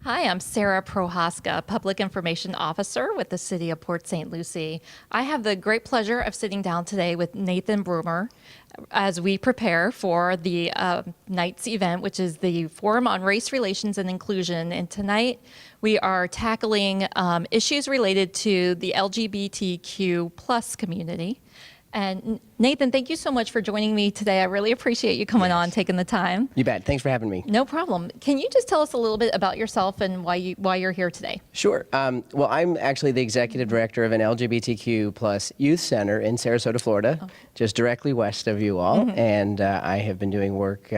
Hi, I'm Sarah Prohaska, Public Information Officer with the City of Port St. Lucie. I have the great pleasure of sitting down today with Nathan Broomer as we prepare for the night's event, which is the Forum on Race Relations and Inclusion. And tonight we are tackling issues related to the LGBTQ plus community. And Nathan, thank you so much for joining me today. I really appreciate you coming on, taking the time. You bet. Thanks for having me. No problem. Can you just tell us a little bit about yourself and why you're here today? Sure. Well, I'm actually the executive director of an LGBTQ plus youth center in Sarasota, Florida, just directly west of you all. And I have been doing work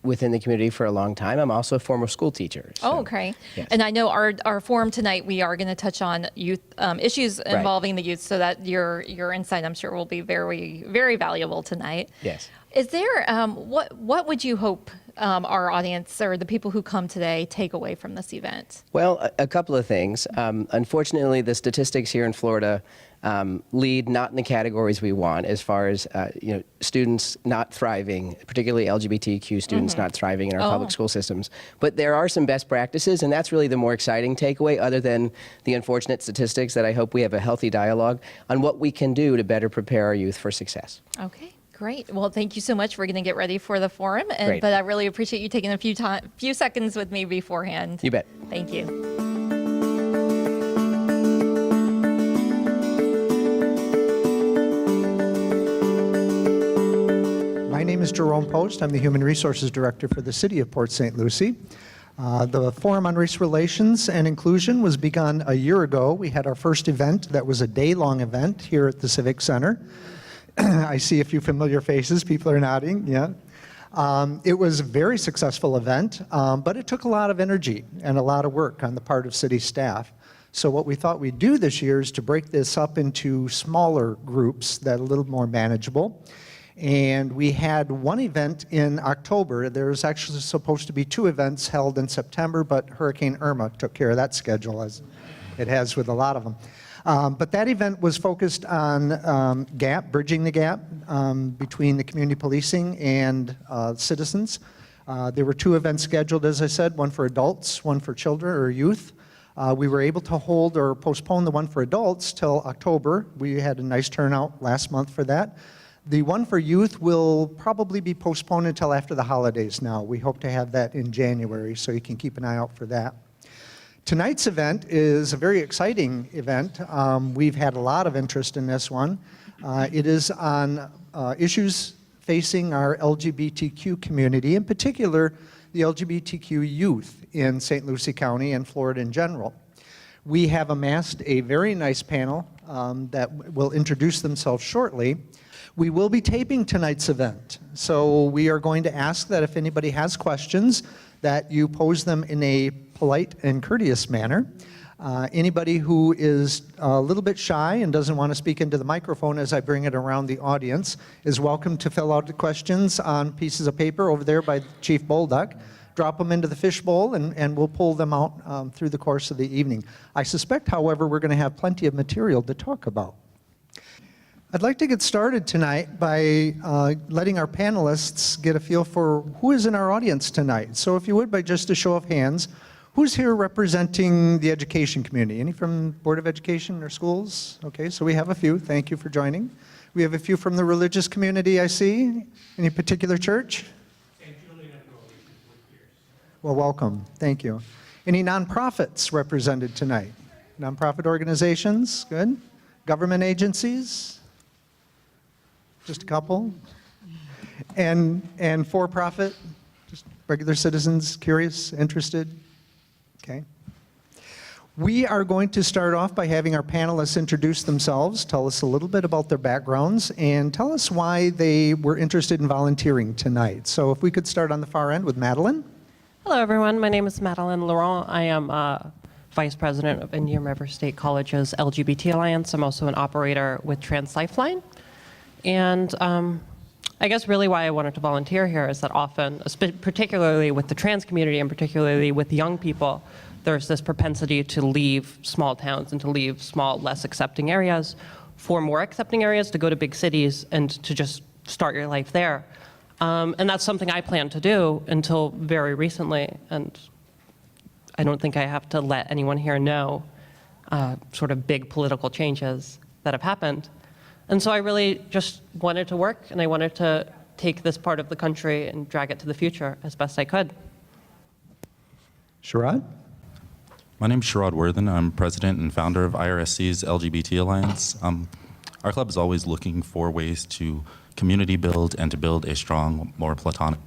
within the community for a long time. I'm also a former school teacher. So, okay. Yes. And I know our forum tonight, we are going to touch on youth issues involving the youth, so that your insight, I'm sure, will be very, very valuable tonight. Yes. Is there, what would you hope our audience or the people who come today take away from this event? Well, a couple of things. Unfortunately, the statistics here in Florida lead not in the categories we want, as far as students not thriving, particularly LGBTQ students not thriving in our public school systems. But there are some best practices, and that's really the more exciting takeaway, other than the unfortunate statistics, that I hope we have a healthy dialogue on what we can do to better prepare our youth for success. Okay. Great. Well, thank you so much. We're going to get ready for the forum, but I really appreciate you taking a few seconds with me beforehand. You bet. Thank you. My name is Jerome Post. I'm the Human Resources Director for the City of Port St. Lucie. The Forum on Race Relations and Inclusion was begun a year ago. We had our first event that was a day-long event here at the Civic Center. I see a few familiar faces. People are nodding, yeah. It was a very successful event, but it took a lot of energy and a lot of work on the part of city staff. So what we thought we'd do this year is to break this up into smaller groups that are a little more manageable. And we had one event in October. There was actually supposed to be two events held in September, but Hurricane Irma took care of that schedule, as it has with a lot of them. But that event was focused on bridging the gap between the community policing and citizens. There were two events scheduled, as I said, one for adults, one for children or youth. We were able to hold or postpone the one for adults till October. We had a nice turnout last month for that. The one for youth will probably be postponed until after the holidays now. We hope to have that in January, so you can keep an eye out for that. Tonight's event is a very exciting event. We've had a lot of interest in this one. It is on issues facing our LGBTQ community, in particular the LGBTQ youth in St. Lucie County and Florida in general. We have amassed a very nice panel that will introduce themselves shortly. We will be taping tonight's event, so we are going to ask that if anybody has questions, that you pose them in a polite and courteous manner. Anybody who is a little bit shy and doesn't want to speak into the microphone as I bring it around the audience is welcome to fill out the questions on pieces of paper over there by Chief Bolduck. Drop them into the fishbowl, and we'll pull them out through the course of the evening. I suspect, however, we're going to have plenty of material to talk about. I'd like to get started tonight by letting our panelists get a feel for who is in our audience tonight. So if you would, by just a show of hands, who's here representing the education community? Any from Board of Education or schools? Okay, so we have a few. Thank you for joining. We have a few from the religious community, I see. Any particular church? Well, welcome. Thank you. Any nonprofits represented tonight? Nonprofit organizations? Good. Government agencies? Just a couple? And for-profit? Just regular citizens, curious, interested? Okay. We are going to start off by having our panelists introduce themselves, tell us a little bit about their backgrounds, and tell us why they were interested in volunteering tonight. So if we could start on the far end with Madeline. Hello, everyone. My name is Madeline Laurent. I am Vice President of Indian River State College's LGBT Alliance. I'm also an operator with Trans Lifeline. And I guess really why I wanted to volunteer here is that often, particularly with the trans community and particularly with young people, there's this propensity to leave small towns and to leave small, less accepting areas for more accepting areas, to go to big cities and to just start your life there. And that's something I planned to do until very recently. And I don't think I have to let anyone here know sort of big political changes that have happened. And so I really just wanted to work, and I wanted to take this part of the country and drag it to the future as best I could. Sherrod? My name is Sherrod Worthen. I'm president and founder of IRSC's LGBT Alliance. Our club is always looking for ways to community build and to build a strong, more platonic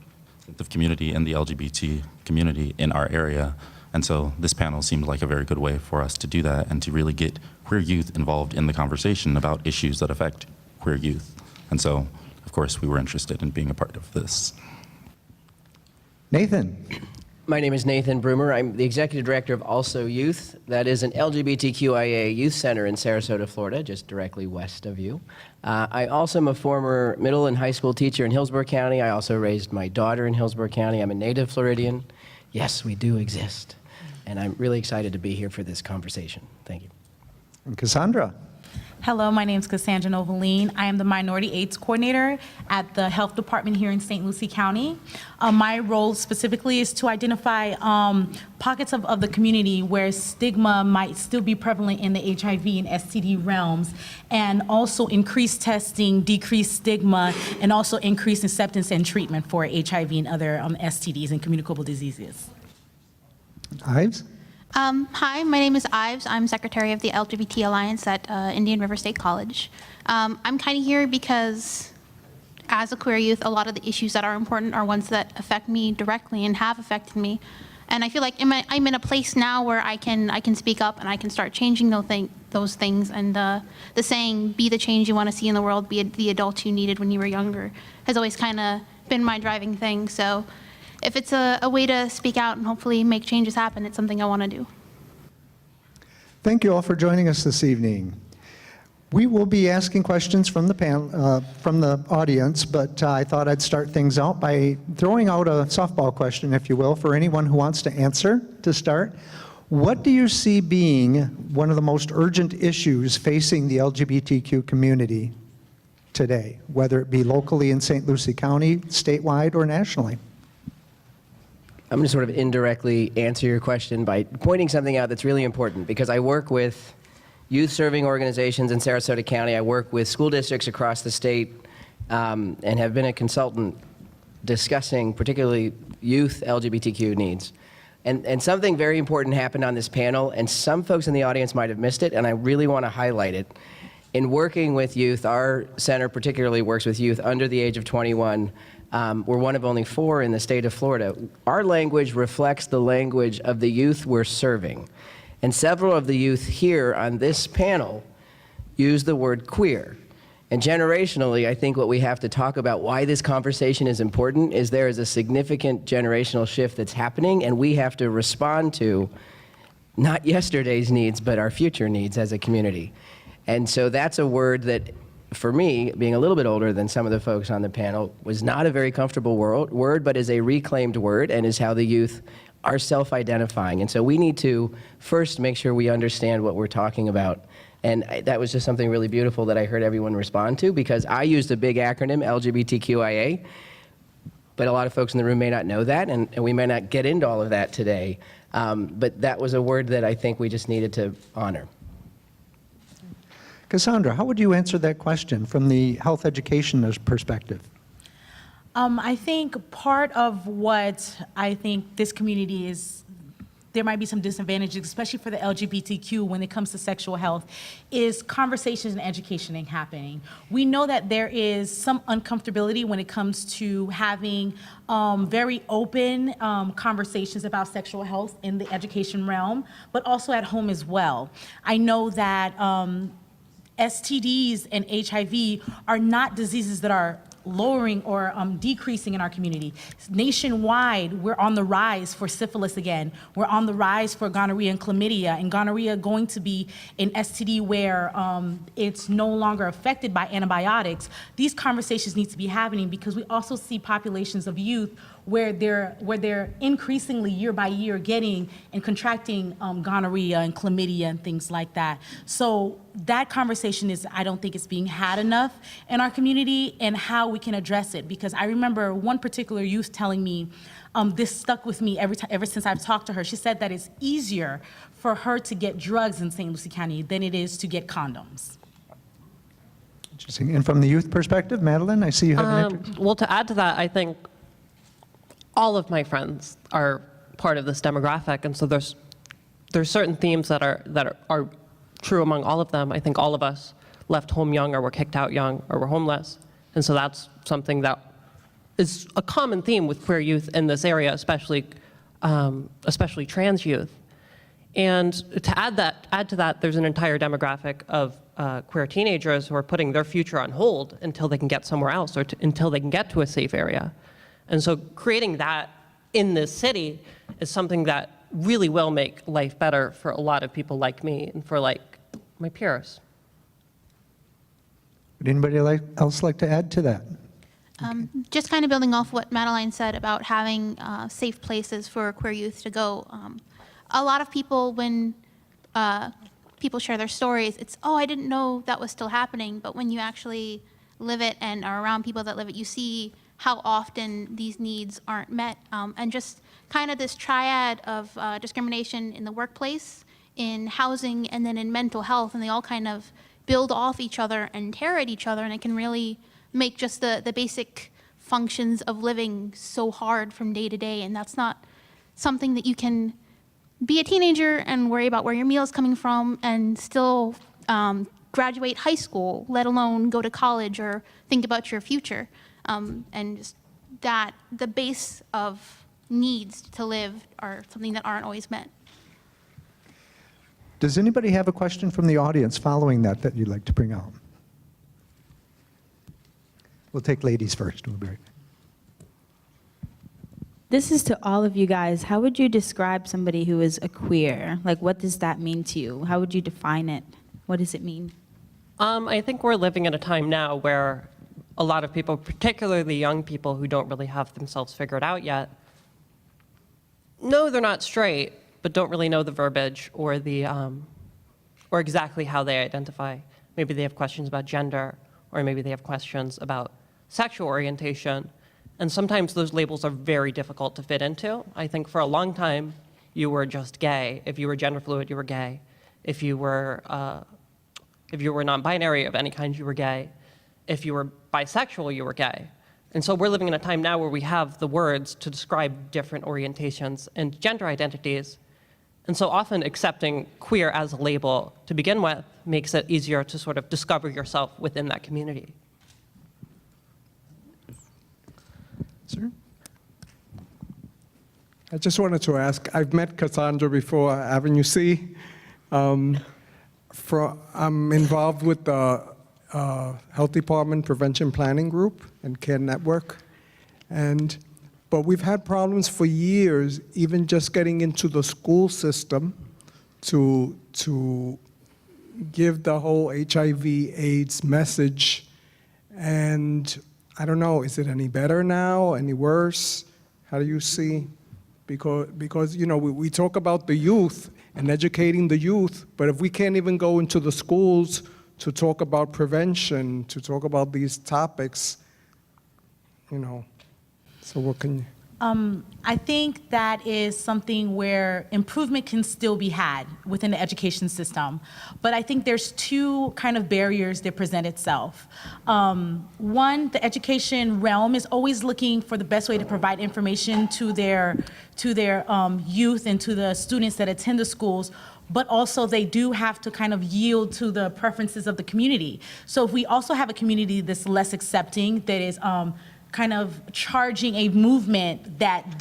sense of community in the LGBT community in our area. And so this panel seemed like a very good way for us to do that and to really get queer youth involved in the conversation about issues that affect queer youth. And so, of course, we were interested in being a part of this. Nathan? My name is Nathan Broomer. I'm the executive director of Also Youth. That is an LGBTQIA youth center in Sarasota, Florida, just directly west of you. I also am a former middle and high school teacher in Hillsborough County. I also raised my daughter in Hillsborough County. I'm a native Floridian. Yes, we do exist. And I'm really excited to be here for this conversation. Thank you. And Cassandra? Hello, my name is Cassandra Novaline. I am the Minority AIDS Coordinator at the Health Department here in St. Lucie County. My role specifically is to identify pockets of the community where stigma might still be prevalent in the HIV and STD realms, and also increase testing, decrease stigma, and also increase acceptance and treatment for HIV and other STDs and communicable diseases. Ives? Hi, my name is Ives. I'm secretary of the LGBT Alliance at Indian River State College. I'm kind of here because as a queer youth, a lot of the issues that are important are ones that affect me directly and have affected me. And I feel like I'm in a place now where I can speak up and I can start changing those things. And the saying, be the change you want to see in the world, be the adult you needed when you were younger, has always kind of been my driving thing. So if it's a way to speak out and hopefully make changes happen, it's something I want to do. Thank you all for joining us this evening. We will be asking questions from the panel, from the audience, but I thought I'd start things out by throwing out a softball question, if you will, for anyone who wants to answer to start. What do you see being one of the most urgent issues facing the LGBTQ community today, whether it be locally in St. Lucie County, statewide, or nationally? I'm going to sort of indirectly answer your question by pointing something out that's really important, because I work with youth serving organizations in Sarasota County. I work with school districts across the state and have been a consultant discussing particularly youth LGBTQ needs. And something very important happened on this panel, and some folks in the audience might have missed it, and I really want to highlight it. In working with youth, our center particularly works with youth under the age of 21. We're one of only 4 in the state of Florida. Our language reflects the language of the youth we're serving. And several of the youth here on this panel use the word queer. And generationally, I think what we have to talk about, why this conversation is important, is there is a significant generational shift that's happening, and we have to respond to not yesterday's needs, but our future needs as a community. And so that's a word that, for me, being a little bit older than some of the folks on the panel, was not a very comfortable word, but is a reclaimed word and is how the youth are self-identifying. And so we need to first make sure we understand what we're talking about. And that was just something really beautiful that I heard everyone respond to, because I used a big acronym, LGBTQIA, but a lot of folks in the room may not know that, and we may not get into all of that today. But that was a word that I think we just needed to honor. Cassandra, how would you answer that question from the health education perspective? I think part of what I think this community is, there might be some disadvantages, especially for the LGBTQ when it comes to sexual health, is conversations and education ain't happening. We know that there is some uncomfortability when it comes to having very open conversations about sexual health in the education realm, but also at home as well. I know that STDs and HIV are not diseases that are lowering or decreasing in our community. Nationwide, we're on the rise for syphilis again. We're on the rise for gonorrhea and chlamydia, and gonorrhea going to be an STD where it's no longer affected by antibiotics. These conversations need to be happening because we also see populations of youth where they're increasingly year by year getting and contracting gonorrhea and chlamydia and things like that. So that conversation I don't think it's being had enough in our community, and how we can address it. Because I remember one particular youth telling me, this stuck with me ever since I've talked to her. She said that it's easier for her to get drugs in St. Lucie County than it is to get condoms. Interesting. And from the youth perspective, Madeline, I see you have an interest. Well, to add to that, I think all of my friends are part of this demographic, and so there's certain themes that are true among all of them. I think all of us left home young, or were kicked out young, or were homeless, and so that's something that is a common theme with queer youth in this area, especially trans youth. And to add to that, there's an entire demographic of queer teenagers who are putting their future on hold until they can get somewhere else, or until they can get to a safe area. And so creating that in this city is something that really will make life better for a lot of people like me and for my peers. Would anybody else like to add to that? Just kind of building off what Madeline said about having safe places for queer youth to go. A lot of people, when people share their stories, it's, oh, I didn't know that was still happening. But when you actually live it and are around people that live it, you see how often these needs aren't met. And just kind of this triad of discrimination in the workplace, in housing, and then in mental health. And they all kind of build off each other and tear at each other. And it can really make just the basic functions of living so hard from day to day. And that's not something that you can be a teenager and worry about where your meal is coming from and still graduate high school, let alone go to college or think about your future. And just that the base of needs to live are something that aren't always met. Does anybody have a question from the audience following that you'd like to bring out? We'll take ladies first. We'll be right back. This is to all of you guys. How would you describe somebody who is a queer? Like, what does that mean to you? How would you define it? What does it mean? I think we're living in a time now where a lot of people, particularly young people who don't really have themselves figured out yet, know they're not straight, but don't really know the verbiage or or exactly how they identify. Maybe they have questions about gender, or maybe they have questions about sexual orientation. And sometimes those labels are very difficult to fit into. I think for a long time, you were just gay. If you were gender fluid, you were gay. If you were non-binary of any kind, you were gay. If you were bisexual, you were gay. And so we're living in a time now where we have the words to describe different orientations and gender identities. And so often accepting queer as a label to begin with makes it easier to sort of discover yourself within that community. Sir? I just wanted to ask, I've met Cassandra before, Avenue C. I'm involved with the Health Department Prevention Planning Group and Care Network. But we've had problems for years, even just getting into the school system to give the whole HIV/AIDS message. And I don't know, is it any better now, any worse? How do you see? Because you know, we talk about the youth and educating the youth, but if we can't even go into the schools to talk about prevention, to talk about these topics, you know, so what can you? I think that is something where improvement can still be had within the education system. But I think there's two kind of barriers that present itself. One, the education realm is always looking for the best way to provide information to their youth and to the students that attend the schools. But also they do have to kind of yield to the preferences of the community. So if we also have a community that's less accepting, that is kind of charging a movement that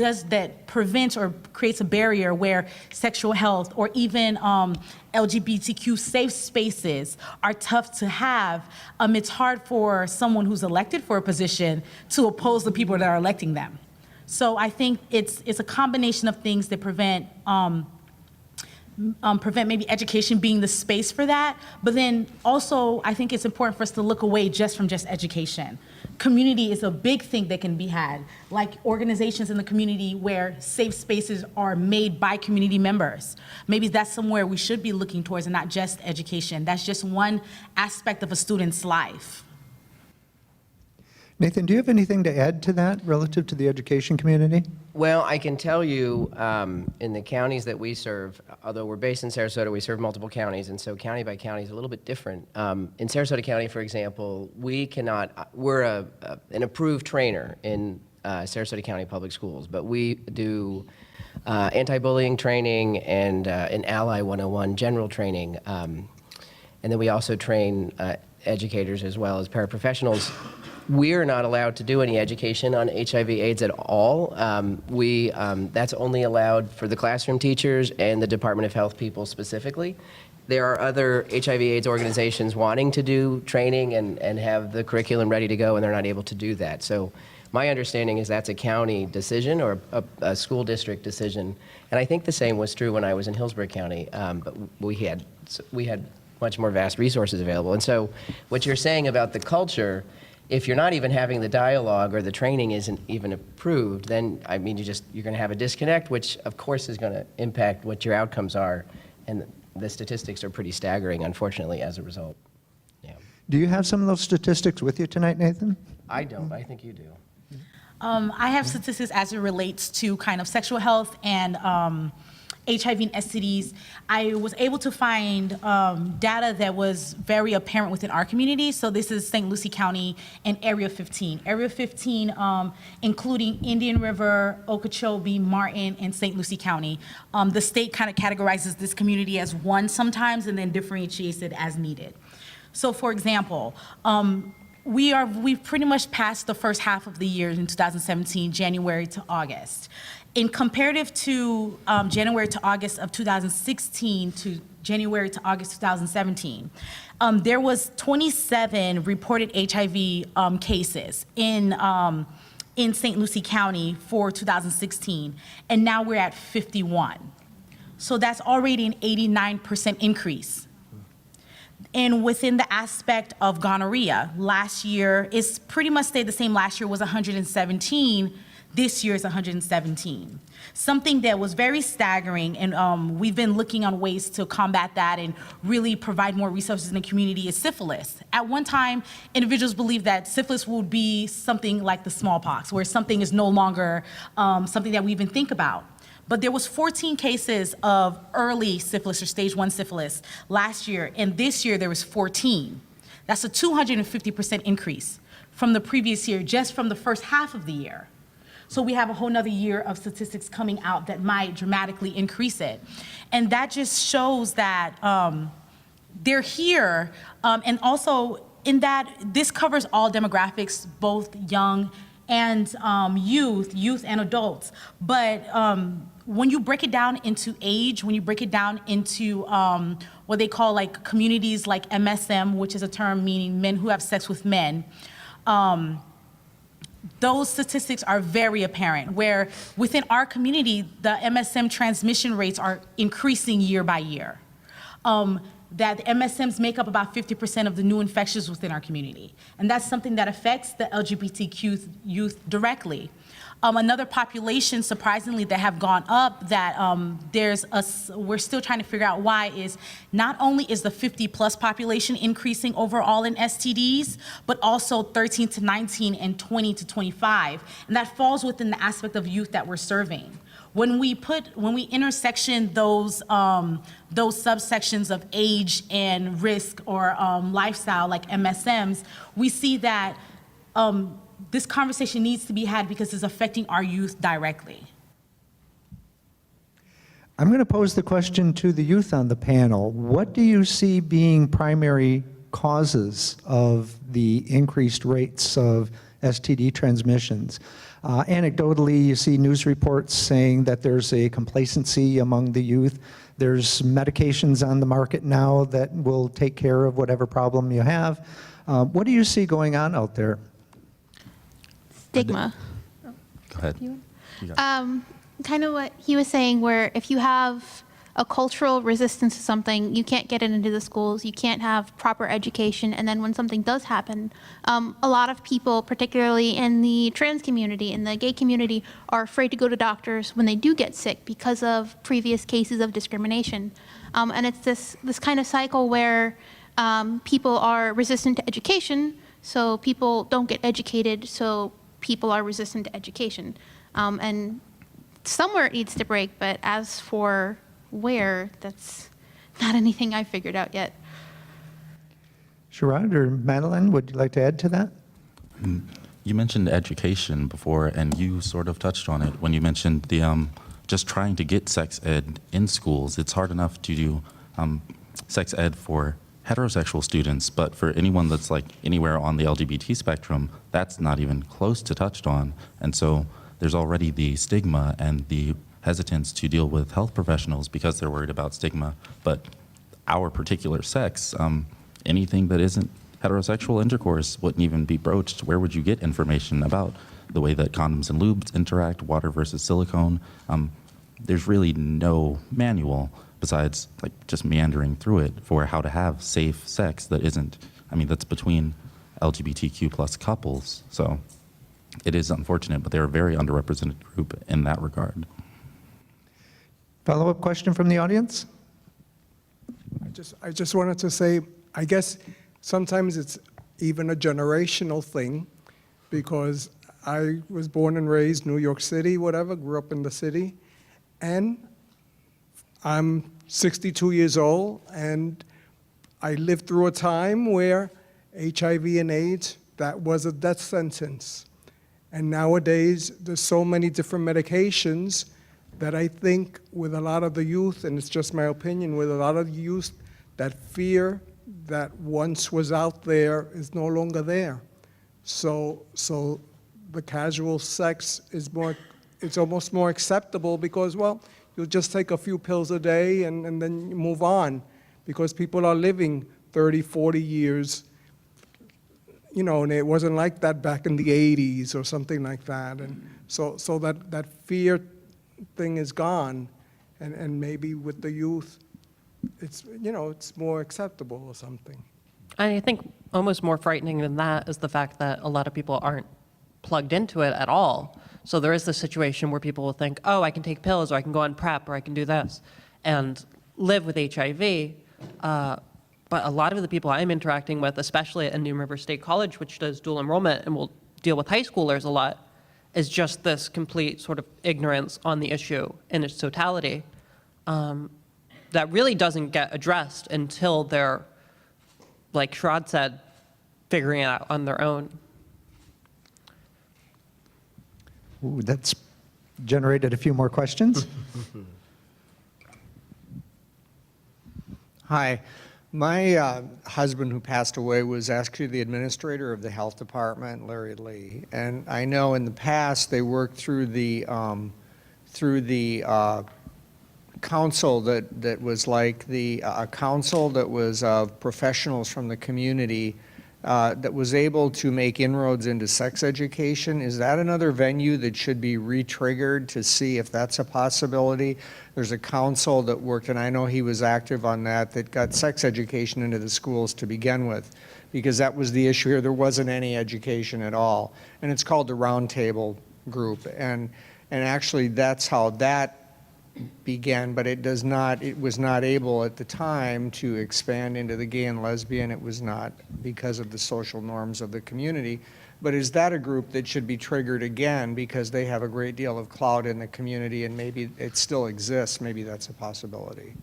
prevents or creates a barrier where sexual health or even LGBTQ safe spaces are tough to have, it's hard for someone who's elected for a position to oppose the people that are electing them. So I think it's a combination of things that prevent prevent maybe education being the space for that. But then also, I think it's important for us to look away just from just education. Community is a big thing that can be had, like organizations in the community where safe spaces are made by community members. Maybe that's somewhere we should be looking towards and not just education. That's just one aspect of a student's life. Nathan, do you have anything to add to that relative to the education community? Well, I can tell you, in the counties that we serve, although we're based in Sarasota, we serve multiple counties, and so county by county is a little bit different. In Sarasota County, for example, we're an approved trainer in Sarasota County Public Schools, but we do anti-bullying training and an Ally 101 general training, and then we also train educators as well as paraprofessionals. We're not allowed to do any education on HIV/AIDS at all. That's only allowed for the classroom teachers and the Department of Health people specifically. There are other HIV/AIDS organizations wanting to do training and have the curriculum ready to go, and they're not able to do that. So my understanding is that's a county decision or a school district decision. And I think the same was true when I was in Hillsborough County, but we had much more vast resources available. And so what you're saying about the culture, if you're not even having the dialogue or the training isn't even approved, then I mean you're going to have a disconnect, which of course is going to impact what your outcomes are, and the statistics are pretty staggering, unfortunately, as a result. Yeah. Do you have some of those statistics with you tonight, Nathan? I don't. I think you do. I have statistics as it relates to kind of sexual health and HIV and STDs. I was able to find data that was very apparent within our community. So this is St. Lucie County and Area 15. Area 15, including Indian River, Okeechobee, Martin, and St. Lucie County. The state kind of categorizes this community as one sometimes and then differentiates it as needed. So for example, we've pretty much passed the first half of the year in 2017, January to August. In comparative to January to August of 2016 to January to August 2017, there was 27 reported HIV cases in St. Lucie County for 2016, and now we're at 51. So that's already an 89% increase. And within the aspect of gonorrhea, last year, it's pretty much stayed the same. Last year was 117. This year is 117. Something that was very staggering, and we've been looking on ways to combat that and really provide more resources in the community, is syphilis. At one time, individuals believed that syphilis would be something like the smallpox, where something is no longer something that we even think about. But there was 14 cases of early syphilis or stage 1 syphilis last year, and this year there was 14. That's a 250% increase from the previous year, just from the first half of the year. So we have a whole nother year of statistics coming out that might dramatically increase it. And that just shows that they're here, and also in that this covers all demographics, both young and youth and adults. But when you break it down into age, when you break it down into what they call like communities like MSM, which is a term meaning men who have sex with men, those statistics are very apparent, where within our community, the MSM transmission rates are increasing year by year. That MSMs make up about 50% of the new infections within our community. And that's something that affects the LGBTQ youth directly. Another population, surprisingly, that have gone up that we're still trying to figure out why is not only is the 50+ population increasing overall in STDs, but also 13 to 19 and 20 to 25. And that falls within the aspect of youth that we're serving. When we intersection those subsections of age and risk or lifestyle like MSMs, we see that this conversation needs to be had because it's affecting our youth directly. I'm going to pose the question to the youth on the panel. What do you see being primary causes of the increased rates of STD transmissions? Anecdotally, you see news reports saying that there's a complacency among the youth. There's medications on the market now that will take care of whatever problem you have. What do you see going on out there? Stigma. Go ahead. You got it. Kind of what he was saying, where if you have a cultural resistance to something, you can't get it into the schools, you can't have proper education, and then when something does happen, a lot of people, particularly in the trans community, in the gay community, are afraid to go to doctors when they do get sick because of previous cases of discrimination. And it's this kind of cycle where people are resistant to education, so people don't get educated, so people are resistant to education. And somewhere it needs to break, but as for where, that's not anything I figured out yet. Sherrod or Madeline, would you like to add to that? You mentioned education before, and you sort of touched on it when you mentioned the just trying to get sex ed in schools. It's hard enough to do sex ed for heterosexual students, but for anyone that's like anywhere on the LGBT spectrum, that's not even close to touched on. And so there's already the stigma and the hesitance to deal with health professionals because they're worried about stigma. But our particular sex, anything that isn't heterosexual intercourse wouldn't even be broached. Where would you get information about the way that condoms and lubes interact, water versus silicone? There's really no manual besides like just meandering through it for how to have safe sex that isn't, that's between LGBTQ plus couples. So it is unfortunate, but they're a very underrepresented group in that regard. Follow-up question from the audience? I just wanted to say, I guess sometimes it's even a generational thing, because I was born and raised New York City, whatever, grew up in the city, and I'm 62 years old, and I lived through a time where HIV and AIDS, that was a death sentence. And nowadays, there's so many different medications that I think with a lot of the youth, and it's just my opinion, with a lot of the youth, that fear that once was out there is no longer there. So the casual sex is it's almost more acceptable because, well, you'll just take a few pills a day and then you move on, because people are living 30, 40 years, and it wasn't like that back in the 80s or something like that. And so that fear thing is gone, and maybe with the youth, it's more acceptable or something. I think almost more frightening than that is the fact that a lot of people aren't plugged into it at all. So there is this situation where people will think, oh, I can take pills, or I can go on PrEP, or I can do this, and live with HIV. But a lot of the people I'm interacting with, especially at Indian River State College, which does dual enrollment and will deal with high schoolers a lot, is just this complete sort of ignorance on the issue in its totality that really doesn't get addressed until they're, like Sherrod said, figuring it out on their own. Ooh, that's generated a few more questions. Hi. My husband, who passed away, was actually the administrator of the health department, Larry Lee. And I know in the past they worked through the council that was like a council that was professionals from the community that was able to make inroads into sex education. Is that another venue that should be re-triggered to see if that's a possibility? There's a council that worked, and I know he was active on that got sex education into the schools to begin with, because that was the issue here. There wasn't any education at all. And it's called the Roundtable Group. And actually that's how that began, but it was not able at the time to expand into the gay and lesbian. It was not, because of the social norms of the community. But is that a group that should be triggered again, because they have a great deal of clout in the community, and maybe it still exists? Maybe that's a possibility.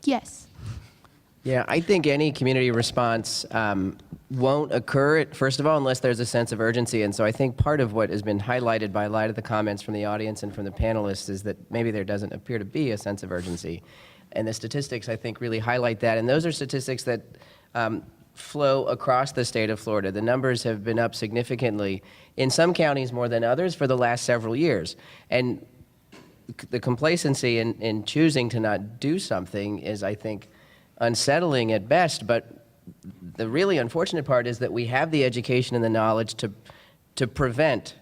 Yes. Yeah, I think any community response won't occur, first of all, unless there's a sense of urgency. And so I think part of what has been highlighted by a lot of the comments from the audience and from the panelists is that maybe there doesn't appear to be a sense of urgency. And the statistics, I think, really highlight that. And those are statistics that flow across the state of Florida. The numbers have been up significantly, in some counties more than others, for the last several years. And the complacency in choosing to not do something is, I think, unsettling at best. But the really unfortunate part is that we have the education and the knowledge to prevent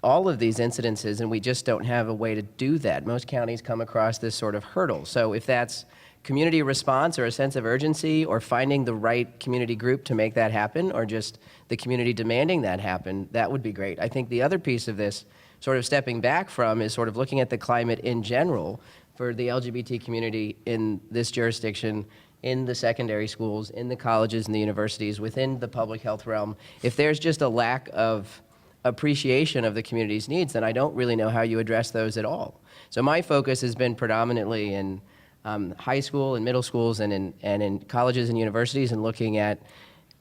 all of these incidences, and we just don't have a way to do that. Most counties come across this sort of hurdle. So if that's community response or a sense of urgency or finding the right community group to make that happen, or just the community demanding that happen, that would be great. I think the other piece of this, sort of stepping back from, is sort of looking at the climate in general for the LGBT community in this jurisdiction, in the secondary schools, in the colleges and the universities, within the public health realm. If there's just a lack of appreciation of the community's needs, then I don't really know how you address those at all. So my focus has been predominantly in high school and middle schools and in colleges and universities, and looking at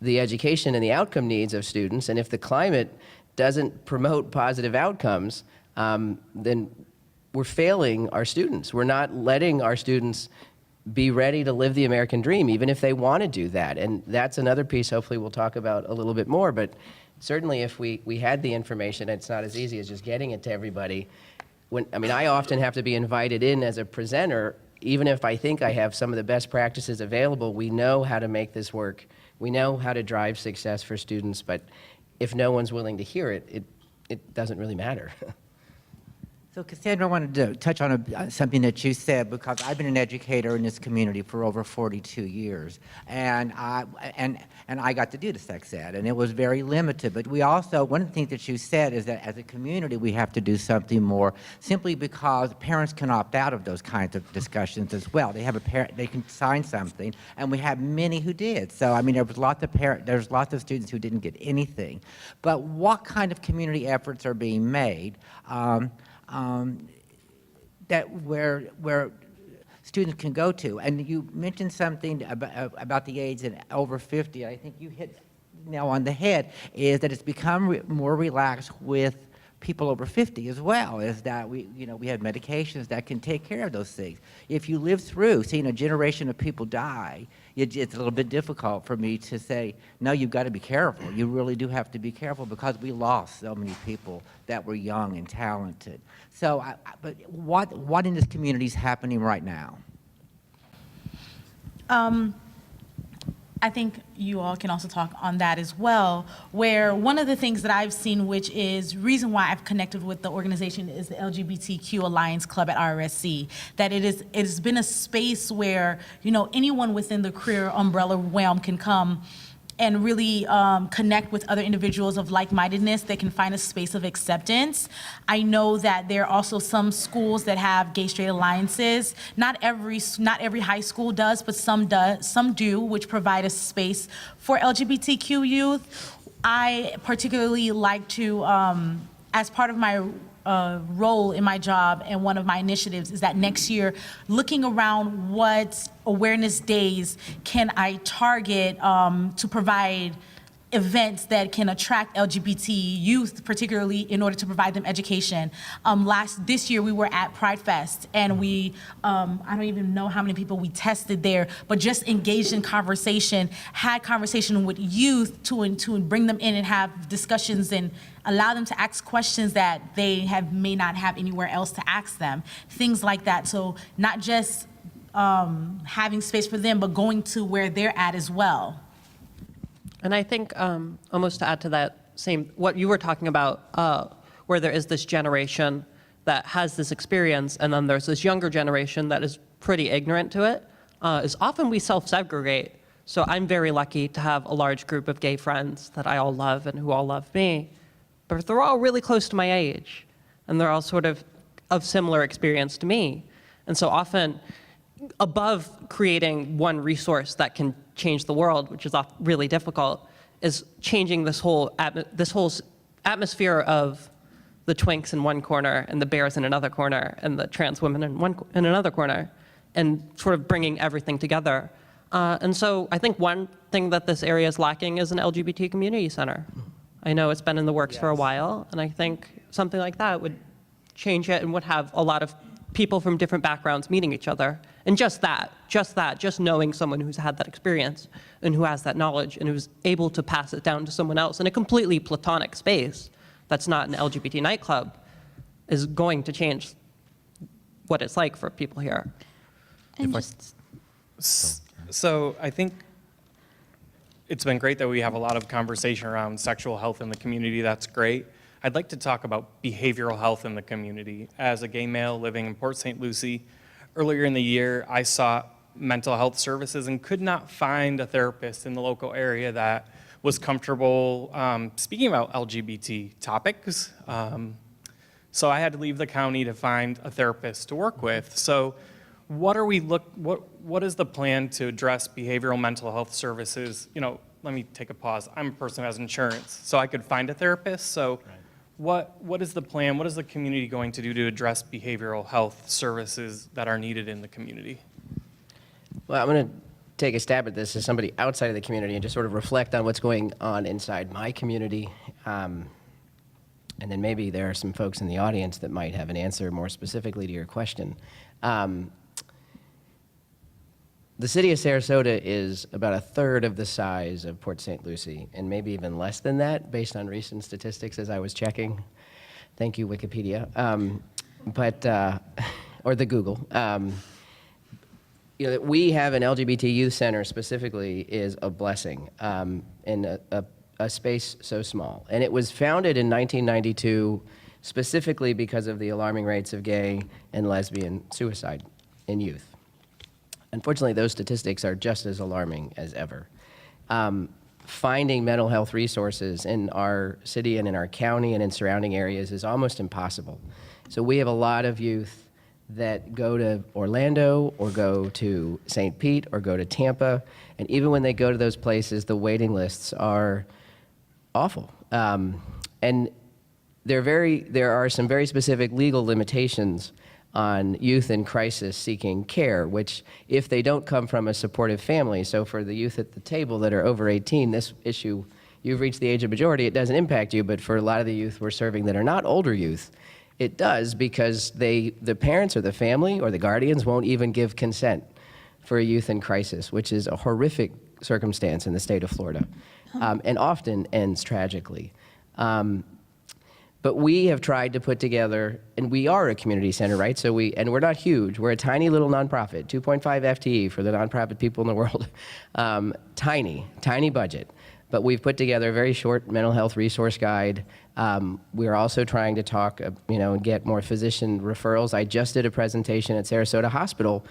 the education and the outcome needs of students. And if the climate doesn't promote positive outcomes, then we're failing our students. We're not letting our students be ready to live the American dream, even if they want to do that. And that's another piece hopefully we'll talk about a little bit more. But certainly if we had the information, it's not as easy as just getting it to everybody. I often have to be invited in as a presenter. Even if I think I have some of the best practices available, we know how to make this work. We know how to drive success for students, but if no one's willing to hear it, it doesn't really matter. So Cassandra, I wanted to touch on something that you said, because I've been an educator in this community for over 42 years, and I got to do the sex ed, and it was very limited. But we also, one of the things that you said is that as a community we have to do something more, simply because parents can opt out of those kinds of discussions as well. They have a parent, they can sign something, and we have many who did. So I mean, there's lots of students who didn't get anything. But what kind of community efforts are being made? That where students can go to. And you mentioned something about the age at over 50. I think you hit nail on the head, is that it's become more relaxed with people over 50 as well, is that we have medications that can take care of those things. If you live through seeing a generation of people die, it's a little bit difficult for me to say, no, you've got to be careful. You really do have to be careful, because we lost so many people that were young and talented. So, but what in this community is happening right now? I think you all can also talk on that as well, where one of the things that I've seen, which is reason why I've connected with the organization, is the LGBTQ Alliance Club at RSC, that it's been a space where, anyone within the queer umbrella realm can come and really connect with other individuals of like-mindedness that can find a space of acceptance. I know that there are also some schools that have gay-straight alliances. Not every high school does, but some do, which provide a space for LGBTQ youth. I particularly like to, as part of my role in my job, and one of my initiatives is that next year, looking around what awareness days can I target to provide events that can attract LGBT youth, particularly in order to provide them education. This year we were at Pride Fest, and we, I don't even know how many people we tested there, but just engaged in conversation, had conversation with youth to bring them in and have discussions and allow them to ask questions that they may not have anywhere else to ask them, things like that. So not just having space for them, but going to where they're at as well. And I think, almost to add to that what you were talking about, where there is this generation that has this experience, and then there's this younger generation that is pretty ignorant to it, is often we self-segregate. So I'm very lucky to have a large group of gay friends that I all love and who all love me, but they're all really close to my age, and they're all sort of similar experience to me. And so often, above creating one resource that can change the world, which is really difficult, is changing this whole atmosphere of the twinks in one corner and the bears in another corner and the trans women in another corner, and sort of bringing everything together. And so I think one thing that this area is lacking is an LGBT community center. I know it's been in the works for a while, and I think something like that would change it and would have a lot of people from different backgrounds meeting each other. And just knowing someone who's had that experience and who has that knowledge and who's able to pass it down to someone else in a completely platonic space that's not an LGBT nightclub is going to change what it's like for people here. And So I think it's been great that we have a lot of conversation around sexual health in the community. That's great. I'd like to talk about behavioral health in the community. As a gay male living in Port St. Lucie, earlier in the year, I sought mental health services and could not find a therapist in the local area that was comfortable speaking about LGBT topics. So I had to leave the county to find a therapist to work with. So what is the plan to address behavioral mental health services? Let me take a pause. I'm a person who has insurance, so I could find a therapist. So what is the plan? What is the community going to do to address behavioral health services that are needed in the community? Well, I'm going to take a stab at this as somebody outside of the community and just sort of reflect on what's going on inside my community. And then maybe there are some folks in the audience that might have an answer more specifically to your question. The city of Sarasota is about a third of the size of Port St. Lucie, and maybe even less than that based on recent statistics as I was checking. Thank you, Wikipedia. Or the Google. That we have an LGBT youth center specifically is a blessing in a space so small. And it was founded in 1992 specifically because of the alarming rates of gay and lesbian suicide in youth. Unfortunately, those statistics are just as alarming as ever. Finding mental health resources in our city and in our county and in surrounding areas is almost impossible. So we have a lot of youth that go to Orlando or go to St. Pete or go to Tampa, and even when they go to those places, the waiting lists are awful. And there are some very specific legal limitations on youth in crisis seeking care, which if they don't come from a supportive family, so for the youth at the table that are over 18, this issue, you've reached the age of majority, it doesn't impact you, but for a lot of the youth we're serving that are not older youth, it does, because the parents or the family or the guardians won't even give consent for a youth in crisis, which is a horrific circumstance in the state of Florida, and often ends tragically. But we have tried to put together, and we are a community center, right? So and we're not huge. We're a tiny little nonprofit, 2.5 FTE for the nonprofit people in the world. Tiny budget. But we've put together a very short mental health resource guide. We're also trying to talk, and get more physician referrals. I just did a presentation at Sarasota Hospital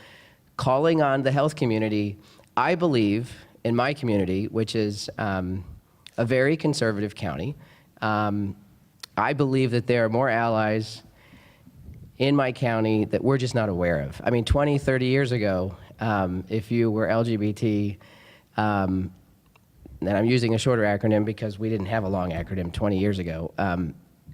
calling on the health community. I believe in my community, which is a very conservative county, I believe that there are more allies in my county that we're just not aware of. 20, 30 years ago, if you were LGBT, and I'm using a shorter acronym because we didn't have a long acronym 20 years ago,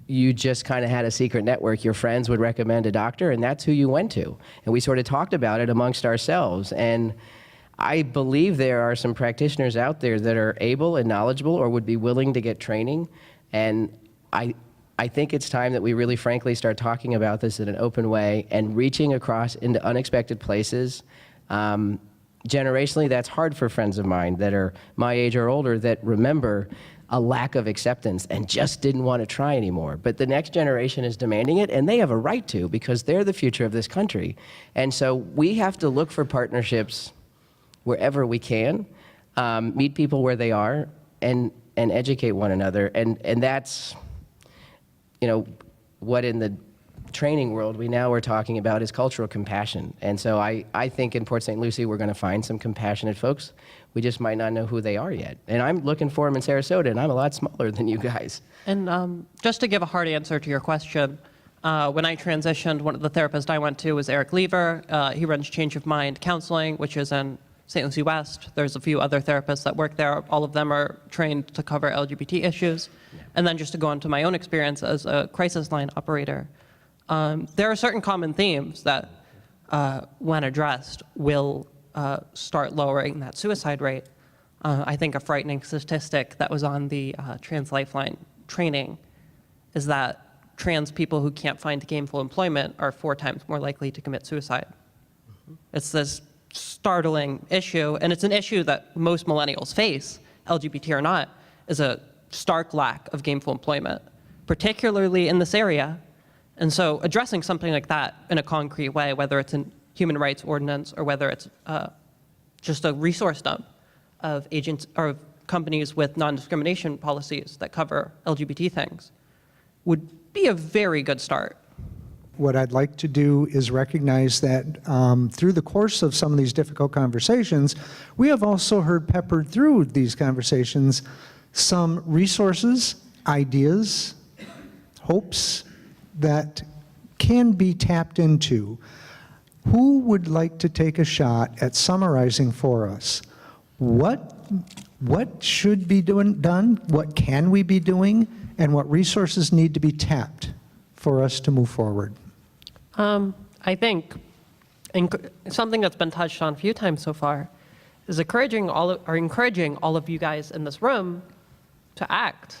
you just kind of had a secret network. Your friends would recommend a doctor, and that's who you went to. And we sort of talked about it amongst ourselves. And I believe there are some practitioners out there that are able and knowledgeable or would be willing to get training. And I think it's time that we really frankly start talking about this in an open way and reaching across into unexpected places. Generationally, that's hard for friends of mine that are my age or older that remember a lack of acceptance and just didn't want to try anymore. But the next generation is demanding it, and they have a right to, because they're the future of this country. And so we have to look for partnerships wherever we can, meet people where they are, and educate one another. And that's, what in the training world we now are talking about is cultural compassion. And so I think in Port St. Lucie we're going to find some compassionate folks. We just might not know who they are yet. And I'm looking for them in Sarasota, and I'm a lot smaller than you guys. And just to give a hard answer to your question, when I transitioned, one of the therapists I went to was Eric Lever. He runs Change of Mind Counseling, which is in St. Lucie West. There's a few other therapists that work there. All of them are trained to cover LGBT issues. Yeah. And then just to go into my own experience as a crisis line operator, there are certain common themes that, when addressed, will start lowering that suicide rate. I think a frightening statistic that was on the Trans Lifeline training is that trans people who can't find gainful employment are 4 times more likely to commit suicide. Mm-hmm. It's this startling issue, and it's an issue that most millennials face, LGBT or not, is a stark lack of gainful employment, particularly in this area. And so addressing something like that in a concrete way, whether it's a human rights ordinance or whether it's just a resource dump of agents or companies with non-discrimination policies that cover LGBT things, would be a very good start. What I'd like to do is recognize that through the course of some of these difficult conversations, we have also heard peppered through these conversations some resources, ideas, hopes that can be tapped into. Who would like to take a shot at summarizing for us what should be done, what can we be doing, and what resources need to be tapped for us to move forward? I think something that's been touched on a few times so far is encouraging all of you guys in this room to act.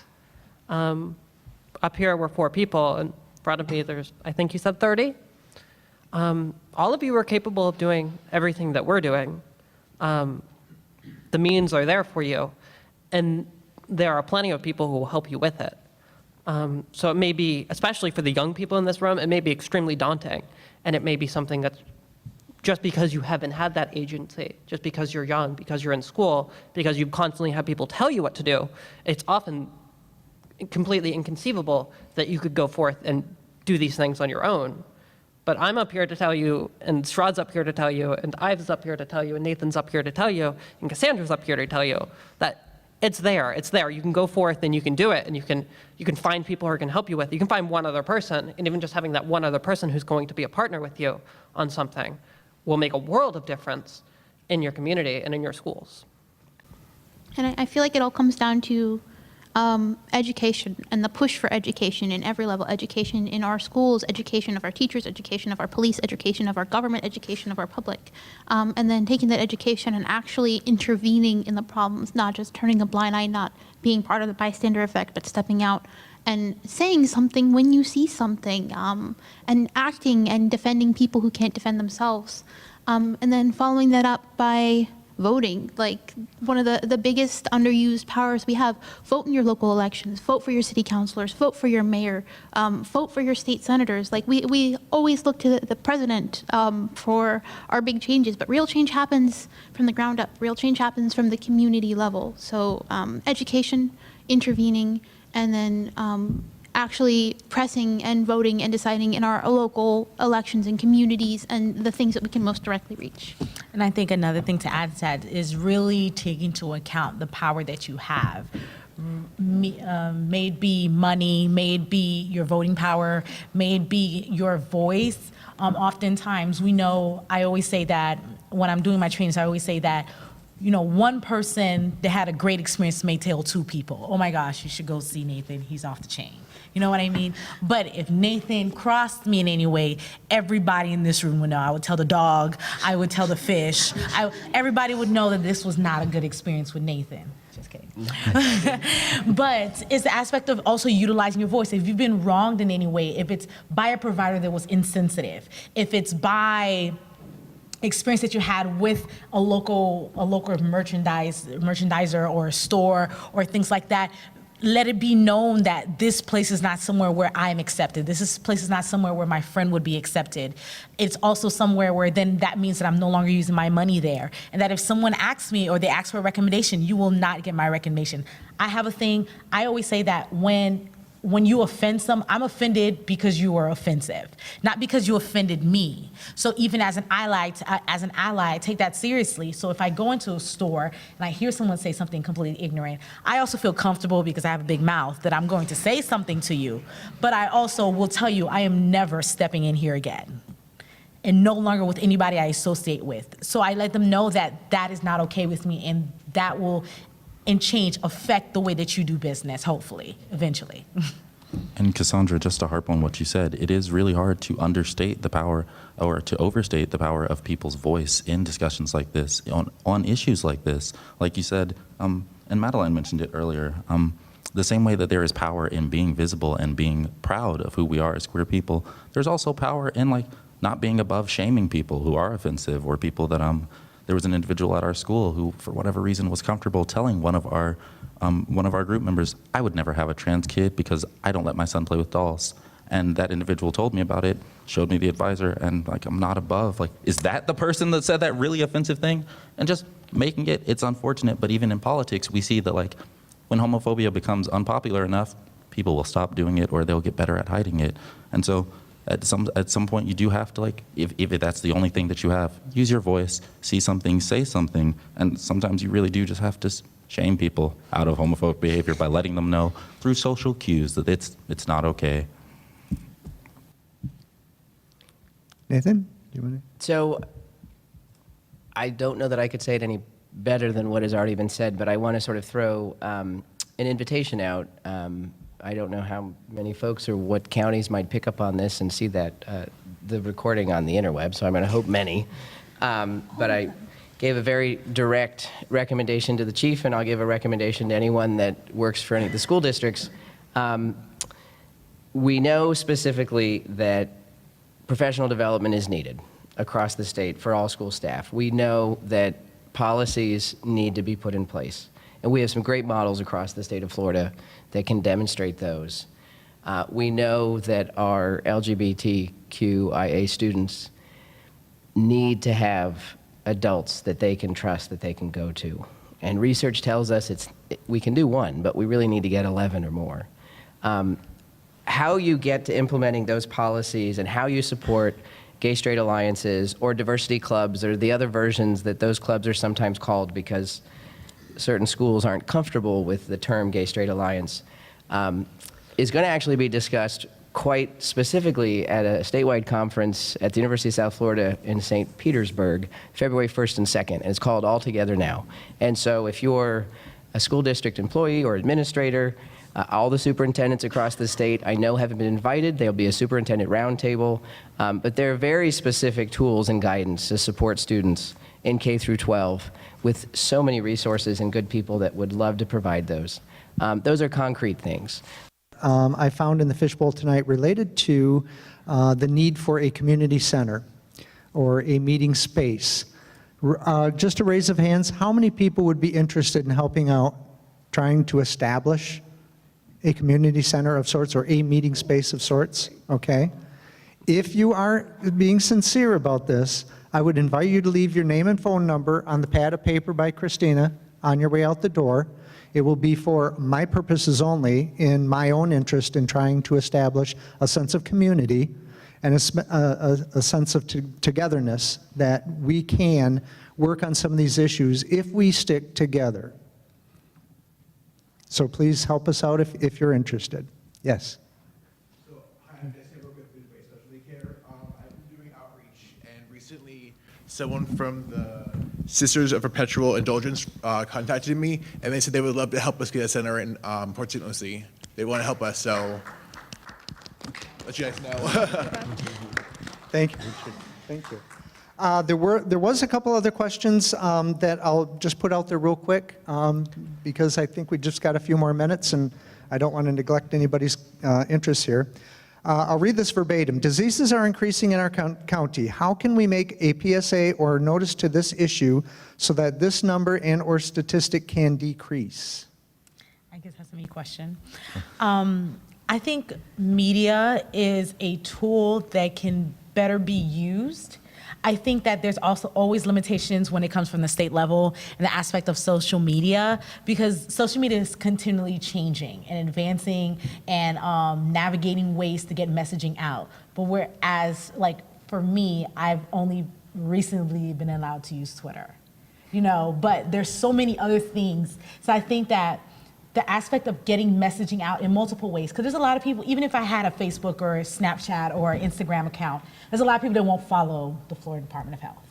Up here we're 4 people, and in front of me there's, I think you said 30. All of you are capable of doing everything that we're doing. The means are there for you, and there are plenty of people who will help you with it. So it may be, especially for the young people in this room, it may be extremely daunting, and it may be something that's just because you haven't had that agency, just because you're young, because you're in school, because you constantly have people tell you what to do, it's often completely inconceivable that you could go forth and do these things on your own. But I'm up here to tell you, and Srad's up here to tell you, and Ives up here to tell you, and Nathan's up here to tell you, and Cassandra's up here to tell you that it's there. You can go forth and you can do it, and you can find people who can help you with it. You can find one other person, and even just having that one other person who's going to be a partner with you on something will make a world of difference in your community and in your schools. And I feel like it all comes down to education and the push for education in every level, education in our schools, education of our teachers, education of our police, education of our government, education of our public. And then taking that education and actually intervening in the problems, not just turning a blind eye, not being part of the bystander effect, but stepping out and saying something when you see something, and acting and defending people who can't defend themselves. And then following that up by voting, like one of the biggest underused powers we have. Vote in your local elections, vote for your city councilors, vote for your mayor, vote for your state senators. Like we always look to the president for our big changes, but real change happens from the ground up. Real change happens from the community level. So education, intervening, and then actually pressing and voting and deciding in our local elections and communities and the things that we can most directly reach. And I think another thing to add to that is really taking into account the power that you have. May it be money, may it be your voting power, may it be your voice. Oftentimes, we know, I always say that when I'm doing my trainings, I always say that, you know, one person that had a great experience may tell 2 people, oh my gosh, you should go see Nathan, he's off the chain. You know what I mean? But if Nathan crossed me in any way, everybody in this room would know. I would tell the dog, I would tell the fish. Everybody would know that this was not a good experience with Nathan. Just kidding. But it's the aspect of also utilizing your voice. If you've been wronged in any way, if it's by a provider that was insensitive, if it's by experience that you had with a local merchandiser or a store or things like that, let it be known that this place is not somewhere where I'm accepted. This place is not somewhere where my friend would be accepted. It's also somewhere where then that means that I'm no longer using my money there. And that if someone asks me or they ask for a recommendation, you will not get my recommendation. I have a thing, I always say that when you offend I'm offended because you were offensive, not because you offended me. So even as an ally, I take that seriously. So if I go into a store and I hear someone say something completely ignorant, I also feel comfortable because I have a big mouth that I'm going to say something to you. But I also will tell you, I am never stepping in here again, and no longer with anybody I associate with. So I let them know that that is not okay with me, and that will and change affect the way that you do business, hopefully, eventually. And Cassandra, just to harp on what you said, it is really hard to understate the power or to overstate the power of people's voice in discussions like this, on issues like this. Like you said, and Madeline mentioned it earlier, the same way that there is power in being visible and being proud of who we are as queer people, there's also power in like not being above shaming people who are offensive or people that there was an individual at our school who, for whatever reason, was comfortable telling one of our group members, I would never have a trans kid because I don't let my son play with dolls. And that individual told me about it, showed me the advisor, and like, I'm not above. Like, is that the person that said that really offensive thing? And just making it's unfortunate, but even in politics, we see that like, when homophobia becomes unpopular enough, people will stop doing it or they'll get better at hiding it. And so at some point you do have to, like, if that's the only thing that you have, use your voice, see something, say something. And sometimes you really do just have to shame people out of homophobic behavior by letting them know through social cues that it's not okay. Nathan, you want to? So I don't know that I could say it any better than what has already been said, but I want to sort of throw an invitation out. I don't know how many folks or what counties might pick up on this and see that the recording on the interweb, so I'm going to hope many. But I gave a very direct recommendation to the chief, and I'll give a recommendation to anyone that works for any of the school districts. We know specifically that professional development is needed across the state for all school staff. We know that policies need to be put in place. And we have some great models across the state of Florida that can demonstrate those. We know that our LGBTQIA students need to have adults that they can trust, that they can go to. And research tells us we can do one, but we really need to get 11 or more. How you get to implementing those policies and how you support gay-straight alliances or diversity clubs or the other versions that those clubs are sometimes called because certain schools aren't comfortable with the term gay-straight alliance, is going to actually be discussed quite specifically at a statewide conference at the University of South Florida in St. Petersburg, February 1st and 2nd, and it's called All Together Now. And so if you're a school district employee or administrator, all the superintendents across the state I know have been invited. There'll be a superintendent roundtable, but there are very specific tools and guidance to support students in K through 12 with so many resources and good people that would love to provide those. Those are concrete things. I found in the fishbowl tonight related to the need for a community center or a meeting space. Just a raise of hands, how many people would be interested in helping out trying to establish a community center of sorts or a meeting space of sorts? Okay. If you are being sincere about this, I would invite you to leave your name and phone number on the pad of paper by Christina on your way out the door. It will be for my purposes only, in my own interest in trying to establish a sense of community and a sense of togetherness that we can work on some of these issues if we stick together. So please help us out if you're interested. Yes. So, hi, I'm Jesse Roca with Food Waste Specialty Care. I've been doing outreach, and recently someone from the Sisters of Perpetual Indulgence contacted me, and they said they would love to help us get a center in Port St. Lucie. They want to help us, so let you guys know. Thank you, Richard. Thank you. There was a couple other questions that I'll just put out there real quick because I think we just got a few more minutes and I don't want to neglect anybody's interest here. I'll read this verbatim. Diseases are increasing in our county. How can we make a PSA or notice to this issue so that this number and or statistic can decrease? I guess that's a me question. I think media is a tool that can better be used. I think that there's also always limitations when it comes from the state level and the aspect of social media, because social media is continually changing and advancing and navigating ways to get messaging out. But whereas, like, for me, I've only recently been allowed to use Twitter, you know, but there's so many other things. So I think that the aspect of getting messaging out in multiple ways, because there's a lot of people, even if I had a Facebook or a Snapchat or an Instagram account, there's a lot of people that won't follow the Florida Department of Health.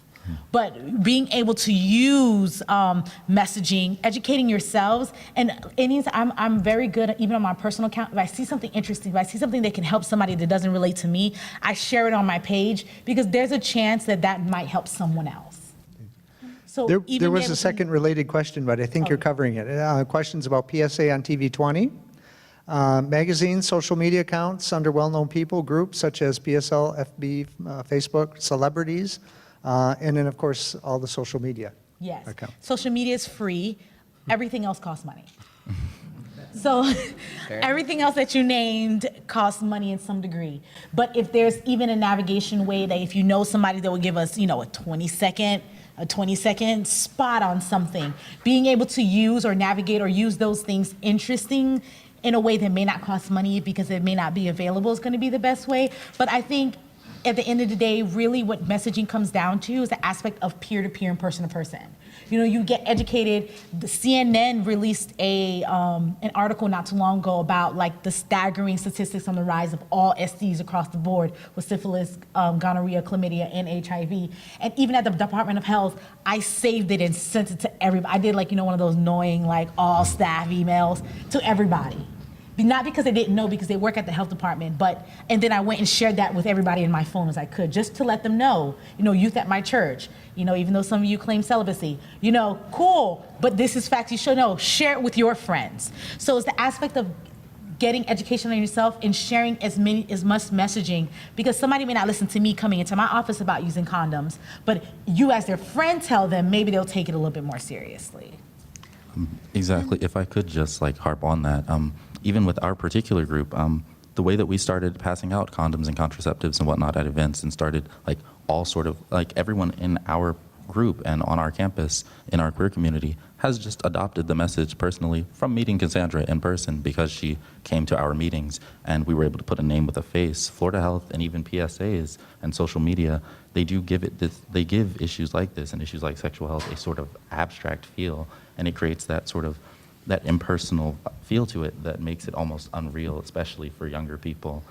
But being able to use messaging, educating yourselves, and I'm very good, even on my personal account, if I see something interesting, if I see something that can help somebody that doesn't relate to me, I share it on my page because there's a chance that that might help someone else. So There was a second related question, but I think you're covering it. Questions about PSA on TV 20, magazines, social media accounts under well-known people, groups such as PSL, FB, Facebook, celebrities, and then, of course, all the social media accounts. Social media is free. Everything else costs money. So everything else that you named costs money in some degree. But if there's even a navigation way that if you know somebody that will give us, you know, a 20-second spot on something, being able to use or navigate or use those things interesting in a way that may not cost money because it may not be available is going to be the best way. But I think at the end of the day, really what messaging comes down to is the aspect of peer-to-peer and person-to-person. You know, you get educated. The CNN released an article not too long ago about like the staggering statistics on the rise of all STDs across the board with syphilis, gonorrhea, chlamydia, and HIV. And even at the Department of Health, I saved it and sent it to everybody. I did like, one of those annoying like all staff emails to everybody. Not because they didn't know, because they work at the health department, and then I went and shared that with everybody in my phone as I could, just to let them know, youth at my church, even though some of you claim celibacy, cool, but this is facts you should know, share it with your friends. So it's the aspect of getting education on yourself and sharing as much messaging, because somebody may not listen to me coming into my office about using condoms, but you as their friend tell them, maybe they'll take it a little bit more seriously. Exactly. If I could just harp on that, even with our particular group, the way that we started passing out condoms and contraceptives and whatnot at events and started all sort of everyone in our group and on our campus in our queer community has just adopted the message personally from meeting Cassandra in person, because she came to our meetings and we were able to put a name with a face. Florida Health and even PSAs and social media, they give issues like this and issues like sexual health a sort of abstract feel, and it creates that sort of that impersonal feel to it that makes it almost unreal, especially for younger people.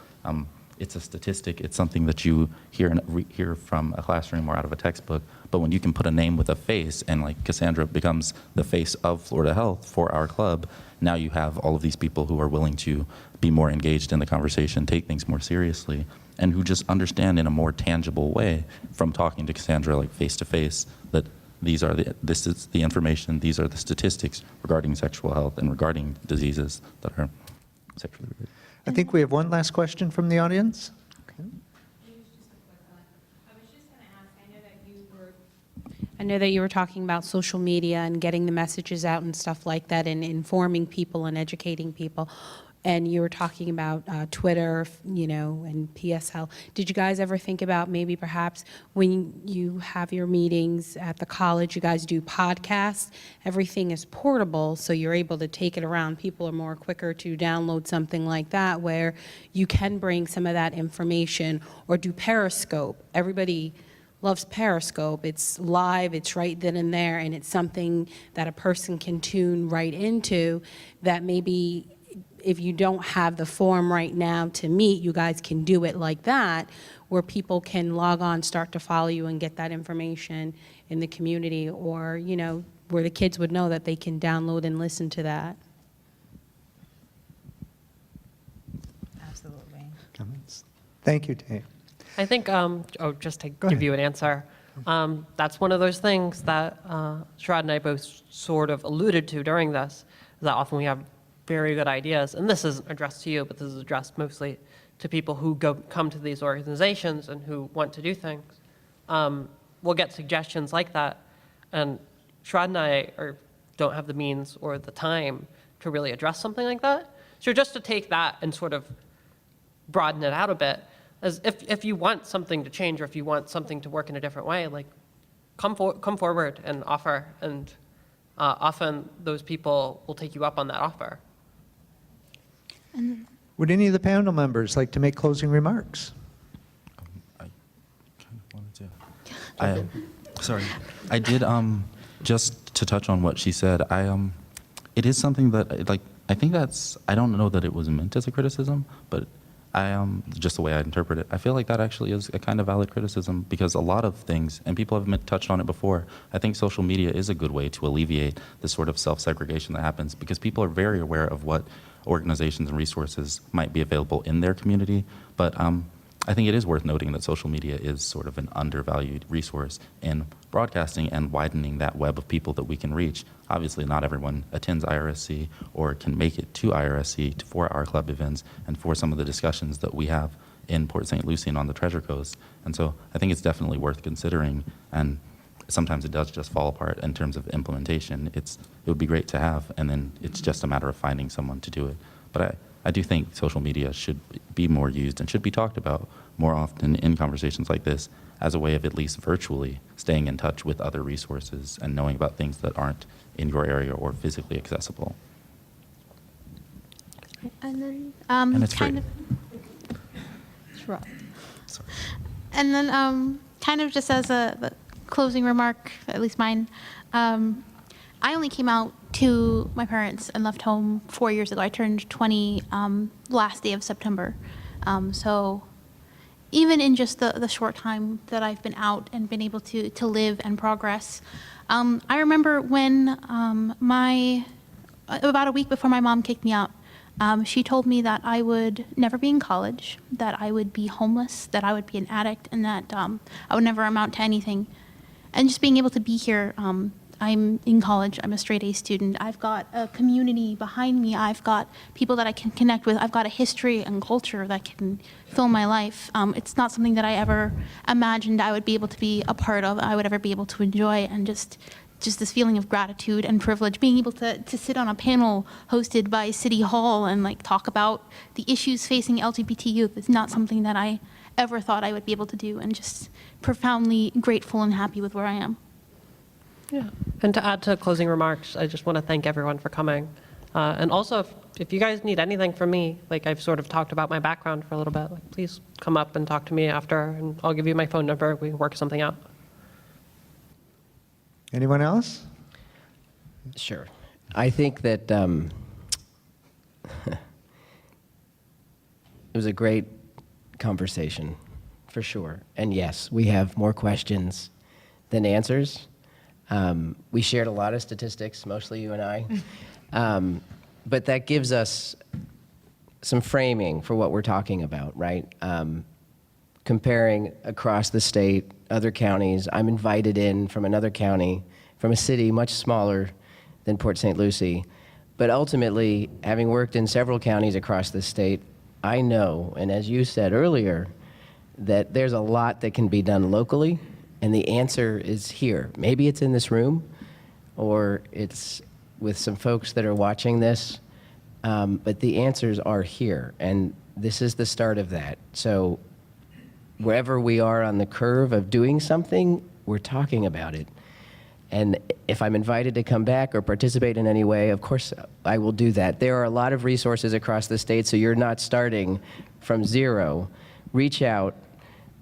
It's a statistic. It's something that you hear from a classroom or out of a textbook. But when you can put a name with a face, and Cassandra becomes the face of Florida Health for our club, now you have all of these people who are willing to be more engaged in the conversation, take things more seriously, and who just understand in a more tangible way from talking to Cassandra face to face that this is the information, these are the statistics regarding sexual health and regarding diseases that are sexually related. I think we have one last question from the audience. Okay. I know that you were talking about social media and getting the messages out and stuff like that, and informing people and educating people. And you were talking about Twitter, and PSL. Did you guys ever think about maybe perhaps when you have your meetings at the college, you guys do podcasts? Everything is portable, so you're able to take it around. People are more quicker to download something like that, where you can bring some of that information, or do Periscope. Everybody loves Periscope. It's live, it's right then and there, and it's something that a person can tune right into that maybe if you don't have the forum right now to meet, you guys can do it like that, where people can log on, start to follow you and get that information in the community, or, where the kids would know that they can download and listen to that. Absolutely. Comments? Thank you, Dave. I think, just to give you an answer, that's one of those things that Sherrod and I both sort of alluded to during this, is that often we have very good ideas, and this isn't addressed to you, but this is addressed mostly to people who come to these organizations and who want to do things. We'll get suggestions like that, and Sherrod and I don't have the means or the time to really address something like that. So just to take that and sort of broaden it out a bit, as if you want something to change, or if you want something to work in a different way, come forward and offer, and often those people will take you up on that offer. Would any of the panel members like to make closing remarks? I kind of wanted to. Sorry. I did, just to touch on what she said, it is something that, I think I don't know that it was meant as a criticism, but just the way I interpret it, I feel like that actually is a kind of valid criticism, because a lot of things, and people have touched on it before, I think social media is a good way to alleviate the sort of self-segregation that happens, because people are very aware of what organizations and resources might be available in their community. But I think it is worth noting that social media is sort of an undervalued resource in broadcasting and widening that web of people that we can reach. Obviously, not everyone attends IRSC or can make it to IRSC for our club events and for some of the discussions that we have in Port St. Lucie and on the Treasure Coast. And so I think it's definitely worth considering, and sometimes it does just fall apart in terms of implementation. It would be great to have, and then it's just a matter of finding someone to do it. But I do think social media should be more used and should be talked about more often in conversations like this, as a way of at least virtually staying in touch with other resources and knowing about things that aren't in your area or physically accessible. And then, And it's free. It's rough. And then, kind of just as a closing remark, at least mine, I only came out to my parents and left home 4 years ago. I turned 20 last day of September. So even in just the short time that I've been out and been able to live and progress, I remember when about a week before my mom kicked me out, she told me that I would never be in college, that I would be homeless, that I would be an addict, and that I would never amount to anything. And just being able to be here, I'm in college, I'm a straight A student, I've got a community behind me, I've got people that I can connect with, I've got a history and culture that can fill my life. It's not something that I ever imagined I would be able to be a part of, I would ever be able to enjoy, and just this feeling of gratitude and privilege, being able to sit on a panel hosted by City Hall and like talk about the issues facing LGBT youth is not something that I ever thought I would be able to do, and just profoundly grateful and happy with where I am. Yeah. And to add to closing remarks, I just want to thank everyone for coming. And also, if you guys need anything from me, like I've sort of talked about my background for a little bit, like please come up and talk to me after, and I'll give you my phone number. We can work something out. Anyone else? Sure. I think that it was a great conversation, for sure. And yes, we have more questions than answers. We shared a lot of statistics, mostly you and I. But that gives us some framing for what we're talking about, right? Comparing across the state, other counties. I'm invited in from another county, from a city much smaller than Port St. Lucie. But ultimately, having worked in several counties across the state, I know, and as you said earlier, that there's a lot that can be done locally, and the answer is here. Maybe it's in this room, or it's with some folks that are watching this, but the answers are here, and this is the start of that. So wherever we are on the curve of doing something, we're talking about it. And if I'm invited to come back or participate in any way, of course I will do that. There are a lot of resources across the state, so you're not starting from zero. Reach out,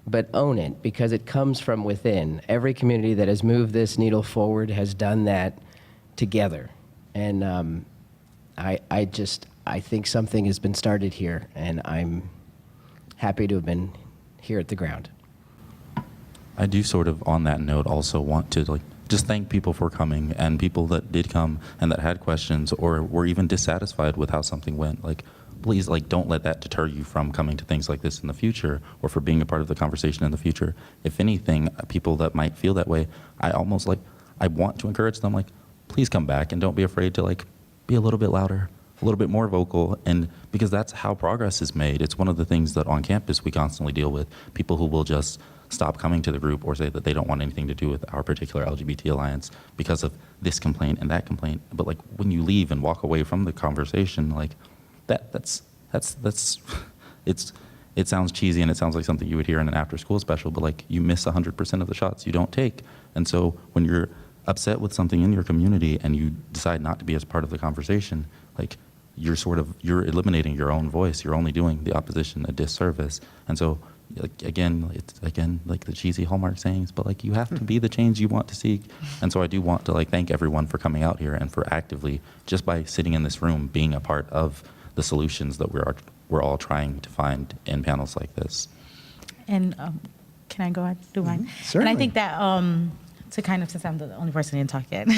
but own it, because it comes from within. Every community that has moved this needle forward has done that together. And I think something has been started here, and I'm happy to have been here at the ground. I do sort of, on that note, also want to just thank people for coming, and people that did come and that had questions or were even dissatisfied with how something went. Please, don't let that deter you from coming to things like this in the future, or for being a part of the conversation in the future. If anything, people that might feel that way, I want to encourage them, please come back, and don't be afraid to be a little bit louder, a little bit more vocal, and because that's how progress is made. It's one of the things that on campus we constantly deal with, people who will just stop coming to the group or say that they don't want anything to do with our particular LGBT alliance because of this complaint and that complaint. But when you leave and walk away from the conversation, it sounds cheesy, and it sounds like something you would hear in an after-school special, but you miss 100% of the shots you don't take. And so when you're upset with something in your community and you decide not to be as part of the conversation, you're eliminating your own voice. You're only doing the opposition a disservice. And so it's the cheesy Hallmark sayings, but you have to be the change you want to see. And so I do want to thank everyone for coming out here and for actively, just by sitting in this room, being a part of the solutions that we're all trying to find in panels like this. And can I go ahead? Do mine? Certainly. And I think that to kind of, since I'm the only person who didn't talk yet.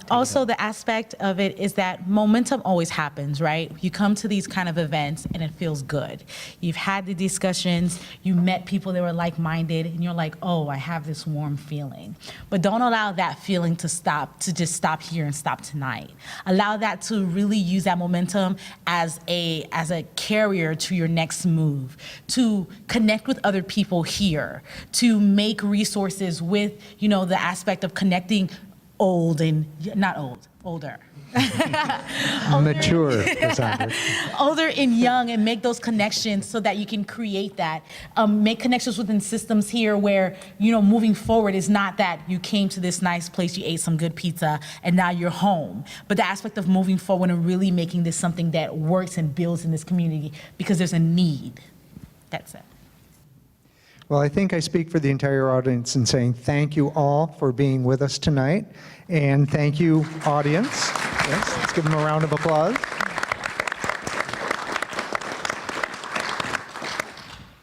Also, the aspect of it is that momentum always happens, right? You come to these kind of events and it feels good. You've had the discussions, you met people that were like-minded, and you're like, oh, I have this warm feeling. But don't allow that feeling to just stop here and stop tonight. Allow that to really use that momentum as a carrier to your next move, to connect with other people here, to make resources with the aspect of connecting old and, not old, older. Mature, Cassandra. Older and young, and make those connections so that you can create that. Make connections within systems here where, moving forward is not that you came to this nice place, you ate some good pizza, and now you're home. But the aspect of moving forward and really making this something that works and builds in this community because there's a need. That's it. Well, I think I speak for the entire audience in saying thank you all for being with us tonight. And thank you, audience. Yes, let's give them a round of applause.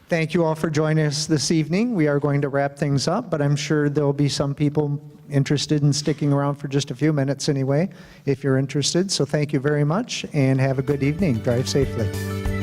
Thank you all for joining us this evening. We are going to wrap things up, but I'm sure there'll be some people interested in sticking around for just a few minutes anyway, if you're interested. So thank you very much, and have a good evening. Drive safely.